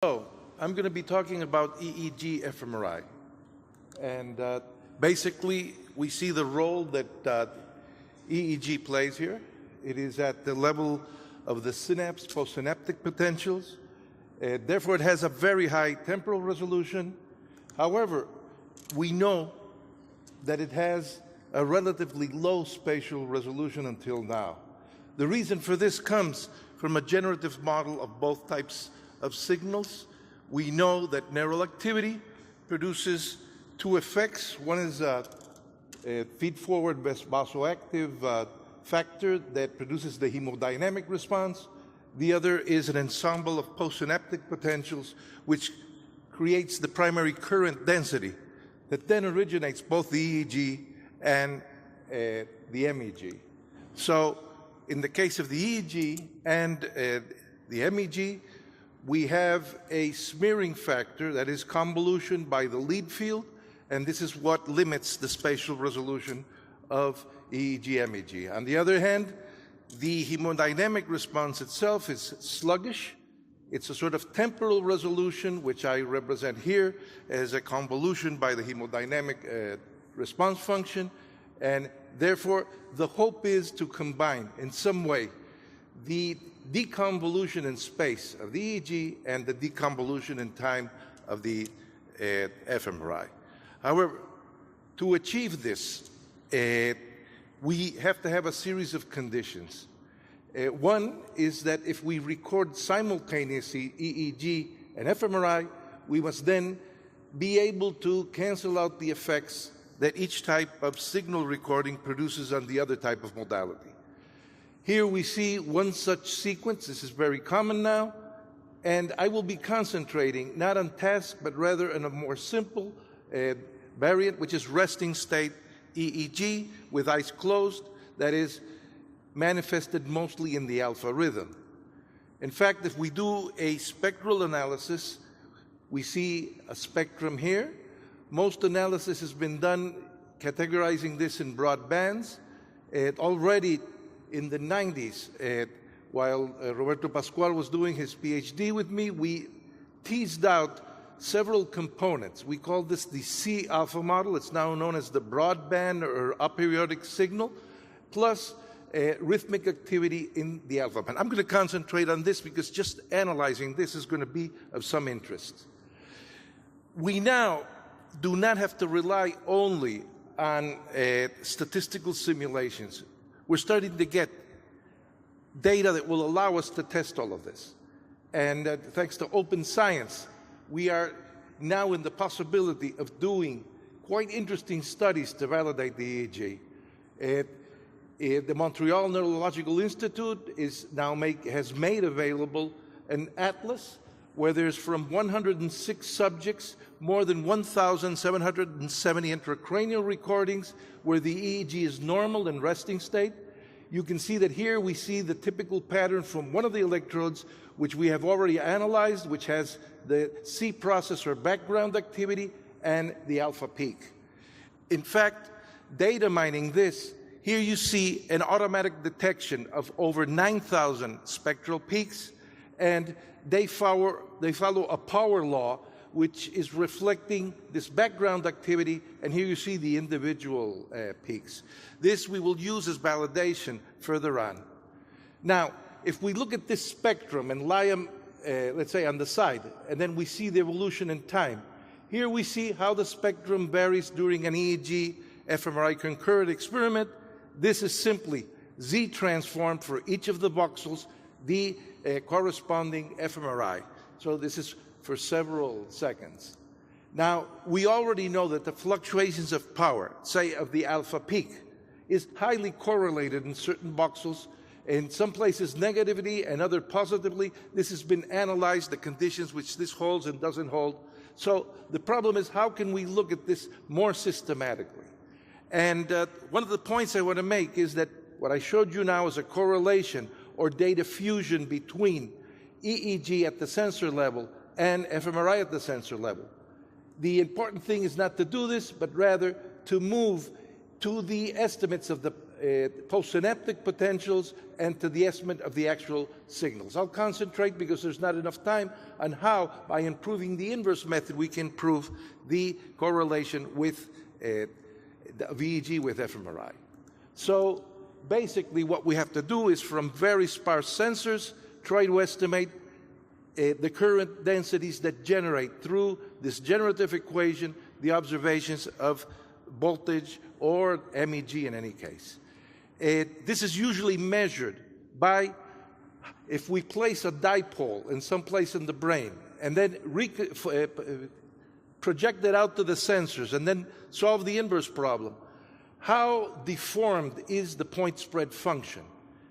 So, I'm going to be talking about EEG fMRI. And basically, we see the role that EEG plays here. It is at the level of the synapse, postsynaptic potentials. Therefore, it has a very high temporal resolution. However, we know that it has a relatively low spatial resolution until now. The reason for this comes from a generative model of both types of signals. We know that neural activity produces two effects. One is a feed-forward vasoactive factor that produces the hemodynamic response. The other is an ensemble of postsynaptic potentials which creates the primary current density that then originates both the EEG and the MEG. So in the case of the EEG and the MEG, we have a smearing factor, that is convolution by the lead field, and this is what limits the spatial resolution of EEG-MEG. On the other hand, the hemodynamic response itself is sluggish. It's a sort of temporal resolution, which I represent here as a convolution by the hemodynamic response function, and therefore the hope is to combine in some way the deconvolution in space of the EEG and the deconvolution in time of the fMRI. However, to achieve this, we have to have a series of conditions. One is that if we record simultaneously EEG and fMRI, we must then be able to cancel out the effects that each type of signal recording produces on the other type of modality. Here we see one such sequence. This is very common now, and I will be concentrating not on task, but rather on a more simple variant, which is resting state EEG with eyes closed, that is manifested mostly in the alpha rhythm. In fact, if we do a spectral analysis, we see a spectrum here. Most analysis has been done categorizing this in broad bands. Already in the 90s, while Roberto Pascual was doing his PhD with me, we teased out several components. We call this the C-alpha model. It's now known as the broadband or aperiodic signal, plus rhythmic activity in the alpha band. I'm going to concentrate on this because just analyzing this is going to be of some interest. We now do not have to rely only on statistical simulations. We're starting to get data that will allow us to test all of this. And thanks to open science, we are now in the possibility of doing quite interesting studies to validate the EEG. The Montreal Neurological Institute has made available an atlas where there's from 106 subjects, more than 1,770 intracranial recordings where the EEG is normal and resting state. You can see that here we see the typical pattern from one of the electrodes, which we have already analyzed, which has the C processor background activity and the alpha peak. In fact, data mining this, here you see an automatic detection of over 9,000 spectral peaks, and they follow a power law which is reflecting this background activity, and here you see the individual peaks. This we will use as validation further on. Now, if we look at this spectrum and lie them, let's say, on the side, and then we see the evolution in time, here we see how the spectrum varies during an EEG fMRI concurrent experiment. This is simply Z transformed for each of the voxels, the corresponding fMRI. So this is for several seconds. Now, we already know that the fluctuations of power, say of the alpha peak, is highly correlated in certain voxels, in some places negatively and other positively. This has been analyzed, the conditions which this holds and doesn't hold. So the problem is, how can we look at this more systematically? And one of the points I want to make is that what I showed you now is a correlation or data fusion between EEG at the sensor level and fMRI at the sensor level. The important thing is not to do this, but rather to move to the estimates of the postsynaptic potentials and to the estimate of the actual signals. I'll concentrate, because there's not enough time, on how, by improving the inverse method, we can prove the correlation with the EEG with fMRI. So basically what we have to do is, from very sparse sensors, try to estimate the current densities that generate, through this generative equation, the observations of voltage or MEG in any case. This is usually measured by, if we place a dipole in some place in the brain and then project it out to the sensors and then solve the inverse problem, how deformed is the point spread function?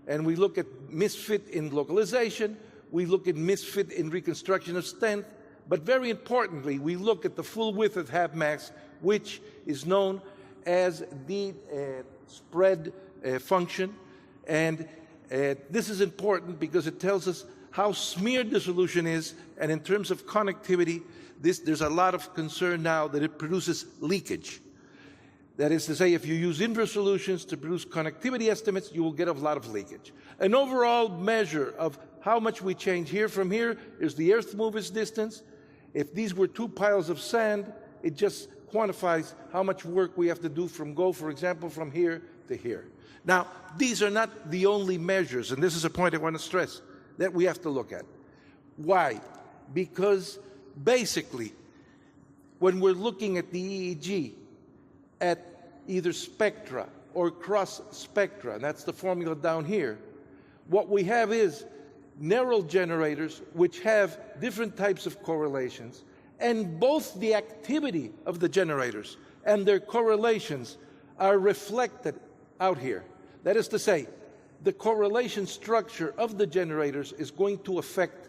And we look at misfit in localization, we look at misfit in reconstruction of stent, but very importantly, we look at the full width of half max, which is known as the spread function. And this is important because it tells us how smeared the solution is, and in terms of connectivity, there's a lot of concern now that it produces leakage. That is to say, if you use inverse solutions to produce connectivity estimates, you will get a lot of leakage. An overall measure of how much we change here from here is the earth mover's distance. If these were two piles of sand, it just quantifies how much work we have to do for example, from here to here. Now, these are not the only measures, and this is a point I want to stress, that we have to look at. Why? Because basically, when we're looking at the EEG at either spectra or cross spectra, and that's the formula down here, what we have is neural generators which have different types of correlations, and both the activity of the generators and their correlations are reflected out here. That is to say, the correlation structure of the generators is going to affect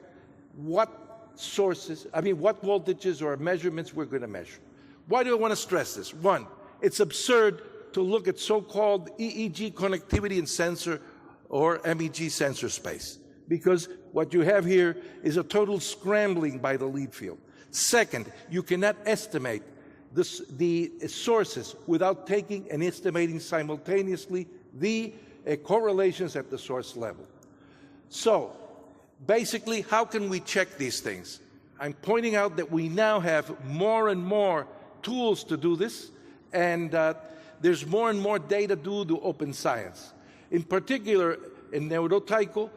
what voltages or measurements we're going to measure. Why do I want to stress this? One, it's absurd to look at so-called EEG connectivity in sensor or MEG sensor space, because what you have here is a total scrambling by the lead field. Second, you cannot estimate the sources without taking and estimating simultaneously the correlations at the source level. So, basically, how can we check these things? I'm pointing out that we now have more and more tools to do this, and there's more and more data due to open science. In particular, in neurotycho,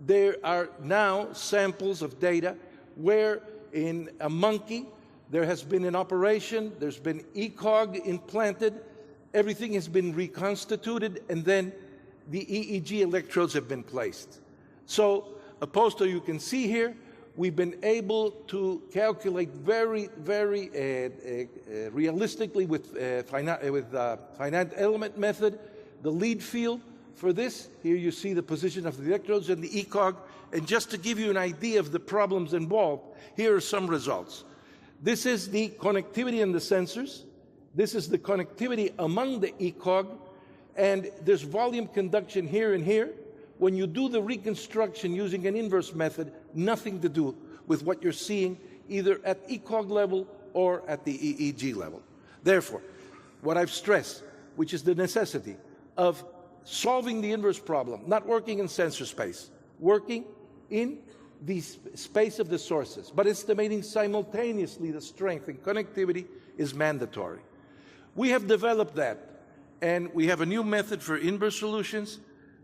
there are now samples of data where in a monkey there has been an operation, there's been ECOG implanted, everything has been reconstituted, and then the EEG electrodes have been placed. So, a poster you can see here, we've been able to calculate very, very realistically with finite element method the lead field for this. Here you see the position of the electrodes and the ECOG. And just to give you an idea of the problems involved, here are some results. This is the connectivity in the sensors. This is the connectivity among the ECOG. And there's volume conduction here and here. When you do the reconstruction using an inverse method, nothing to do with what you're seeing either at ECOG level or at the EEG level. Therefore, what I've stressed, which is the necessity of solving the inverse problem, not working in sensor space, working in the space of the sources, but estimating simultaneously the strength and connectivity is mandatory. We have developed that, and we have a new method for inverse solutions,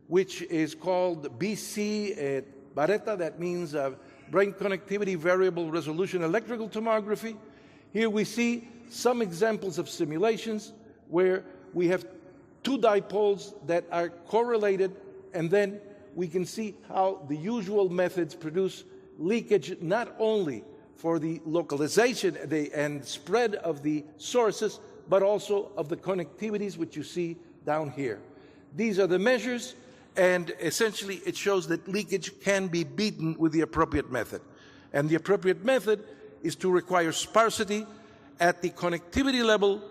which is called BC Barretta. That means brain connectivity variable resolution electrical tomography. Here we see some examples of simulations where we have two dipoles that are correlated, and then we can see how the usual methods produce leakage not only for the localization and spread of the sources, but also of the connectivities which you see down here. These are the measures, and essentially it shows that leakage can be beaten with the appropriate method. And the appropriate method is to require sparsity at the connectivity level,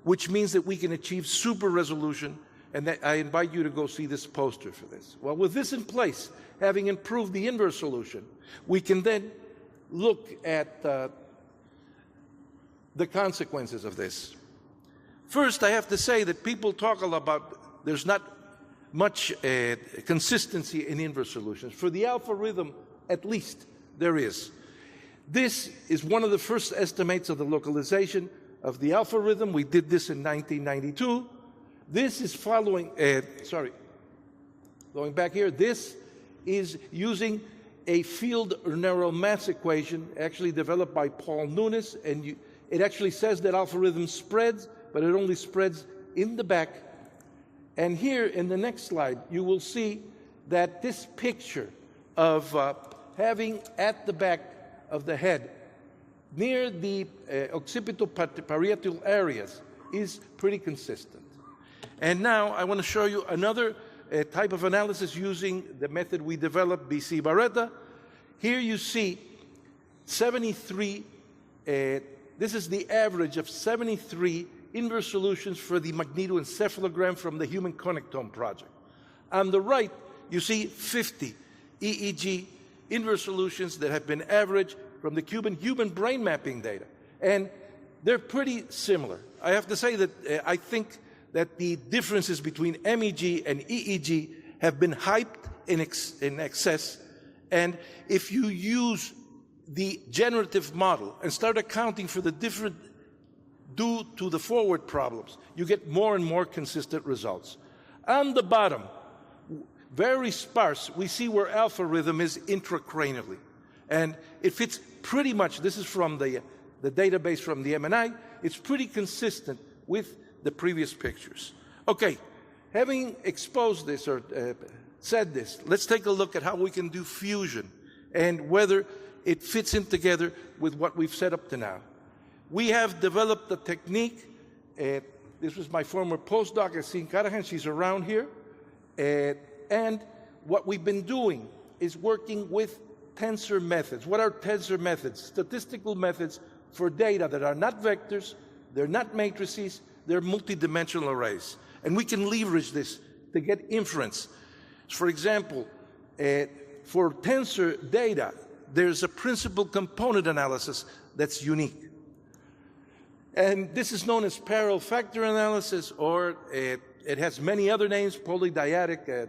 which means that we can achieve super resolution, and that I invite you to go see this poster for this. Well, with this in place, having improved the inverse solution, we can then look at the consequences of this. First, I have to say that people talk a lot about there's not much consistency in inverse solutions. For the alpha rhythm, at least, there is. This is one of the first estimates of the localization of the alpha rhythm. We did this in 1992. This is following, going back here, this is using a field or neural mass equation actually developed by Paul Nunes, and it actually says that alpha rhythm spreads, but it only spreads in the back. And here in the next slide, you will see that this picture of having at the back of the head, near the occipital-parietal areas, is pretty consistent. And now I want to show you another type of analysis using the method we developed, BC Barretta. Here you see 73, this is the average of 73 inverse solutions for the magnetoencephalogram from the Human Connectome Project. On the right, you see 50 EEG inverse solutions that have been averaged from the Cuban human brain mapping data. And they're pretty similar. I have to say that I think that the differences between MEG and EEG have been hyped in excess. And if you use the generative model and start accounting for the different due to the forward problems, you get more and more consistent results. On the bottom, very sparse, we see where alpha rhythm is intracranially. And it fits pretty much, this is from the database from the MNI, it's pretty consistent with the previous pictures. Okay, having exposed this or said this, let's take a look at how we can do fusion and whether it fits in together with what we've set up to now. We have developed a technique. This was my former postdoc, Asin Karahan. She's around here. And what we've been doing is working with tensor methods. What are tensor methods? Statistical methods for data that are not vectors, they're not matrices, they're multidimensional arrays. And we can leverage this to get inference. For example, for tensor data, there's a principal component analysis that's unique. And this is known as parallel factor analysis, or it has many other names, polydyadic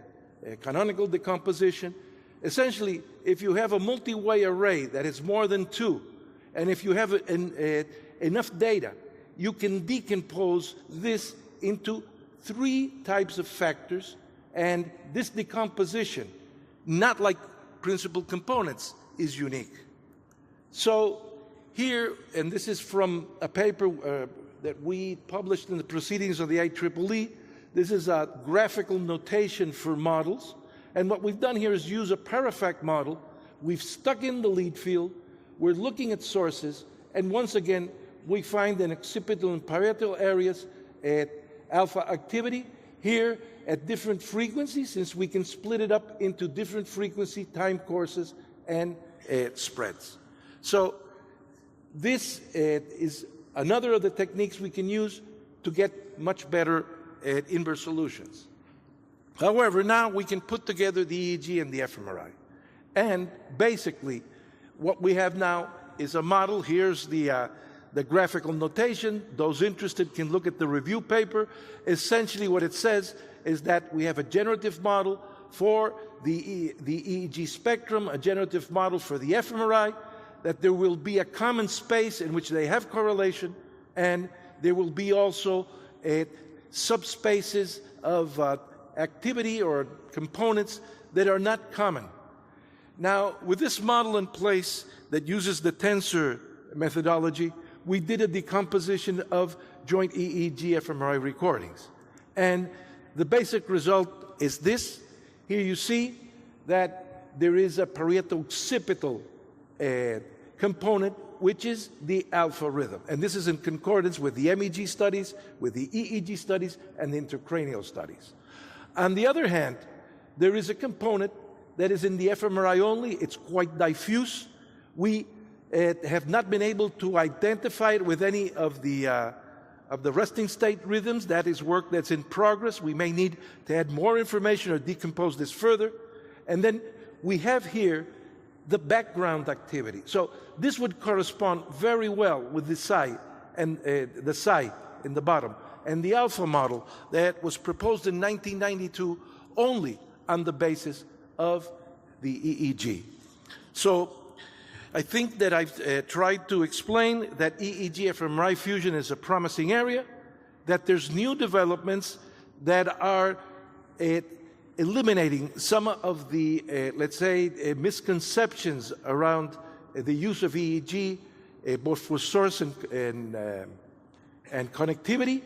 canonical decomposition. Essentially, if you have a multi-way array that is more than two, and if you have enough data, you can decompose this into three types of factors, and this decomposition, not like principal components, is unique. So here, and this is from a paper that we published in the proceedings of the IEEE, this is a graphical notation for models. And what we've done here is use a parafact model. We've stuck in the lead field. We're looking at sources. And once again, we find in occipital and parietal areas at alpha activity. Here at different frequencies, since we can split it up into different frequency time courses and spreads. So this is another of the techniques we can use to get much better inverse solutions. However, now we can put together the EEG and the fMRI. And basically, what we have now is a model. Here's the graphical notation. Those interested can look at the review paper. Essentially, what it says is that we have a generative model for the EEG spectrum, a generative model for the fMRI, that there will be a common space in which they have correlation, and there will be also subspaces of activity or components that are not common. Now, with this model in place that uses the tensor methodology, we did a decomposition of joint EEG fMRI recordings. And the basic result is this. Here you see that there is a parieto-occipital component, which is the alpha rhythm. And this is in concordance with the MEG studies, with the EEG studies, and the intracranial studies. On the other hand, there is a component that is in the fMRI only. It's quite diffuse. We have not been able to identify it with any of the resting state rhythms. That is work that's in progress. We may need to add more information or decompose this further. And then we have here the background activity. So this would correspond very well with the psi and the psi in the bottom. And the alpha model that was proposed in 1992 only on the basis of the EEG. So I think that I've tried to explain that EEG fMRI fusion is a promising area, that there's new developments that are eliminating some of the, let's say, misconceptions around the use of EEG, both for source and connectivity,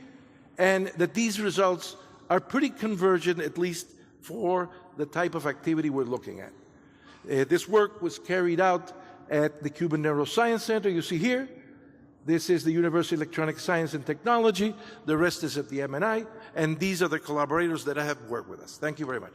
and that these results are pretty convergent, at least for the type of activity we're looking at. This work was carried out at the Cuban Neuroscience Center, you see here. This is the University of Electronic Science and Technology. The rest is at the MNI. And these are the collaborators that have worked with us. Thank you very much.